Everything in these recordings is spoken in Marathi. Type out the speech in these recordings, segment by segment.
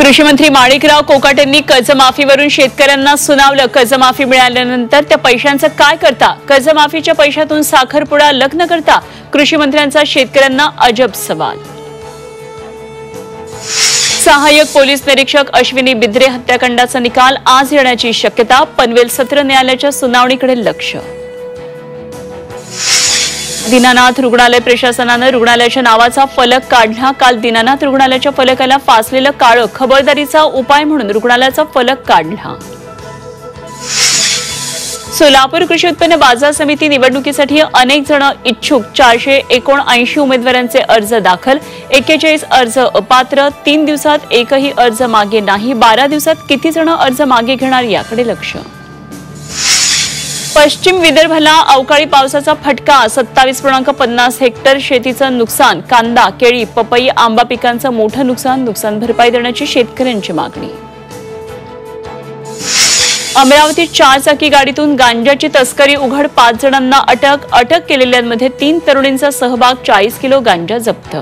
कृषी मंत्री माणिकराव कोकाटेंनी कर्जमाफीवरून शेतकऱ्यांना सुनावलं। कर्जमाफी मिळाल्यानंतर त्या पैशांचं काय करता? कर्जमाफीच्या पैशातून साखरपुडा लग्न करता? कृषी मंत्र्यांचा शेतकऱ्यांना अजब सवाल। सहाय्यक पोलीस निरीक्षक अश्विनी बिद्रे हत्याकांडाचा निकाल आज येण्याची शक्यता। पनवेल सत्र न्यायालयाच्या सुनावणीकडे लक्ष। दीनानाथ रुग्णालय प्रशासनाने रुग्णालयाच्या नावाचा फलक काढला। काल दीनानाथ रुग्णालयाच्या फलकाला फासलेलं काळं खबरदारीचा उपाय म्हणून रुग्णालयाचा फलक काढला। सोलापूर कृषी उत्पन्न बाजार समिती निवडणुकीसाठी अनेक जण इच्छुक। 479 उमेदवारांचे अर्ज दाखल। 41 अर्ज अपात्र। 3 दिवसात एकही अर्ज मागे नाही। 12 दिवसात किती जण अर्ज मागे घेणार याकडे लक्ष। पश्चिम विदर्भाला अवकाळी पावसाचा फटका। 27.50 हेक्टर शेतीचं नुकसान। कांदा, केळी, पपई, आंबा पिकांचं मोठं नुकसान। नुकसान भरपाई देण्याची शेतकऱ्यांची मागणी। अमरावतीत 4 चाकी गाडीतून गांजाची तस्करी उघड। 5 जणांना अटक। अटक केलेल्यांमध्ये 3 तरुणींचा सहभाग। 40 किलो गांजा जप्त।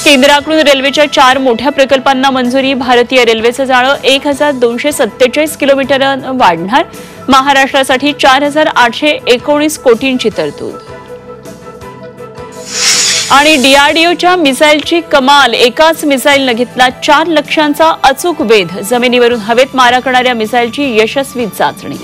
केंद्राकडून रेल्वेच्या 4 मोठ्या प्रकल्पांना मंजुरी। भारतीय रेल्वेचं जाळं 1247 किलोमीटर वाढणार। महाराष्ट्रासाठी 4819 कोटींची तरतूद। आणि डीआरडीओच्या मिसाईलची कमाल। एकाच मिसाईलने घेतला 4 लक्ष्यांचा अचूक वेध। जमिनीवरून हवेत मारा करणाऱ्या मिसाईलची यशस्वी चाचणी।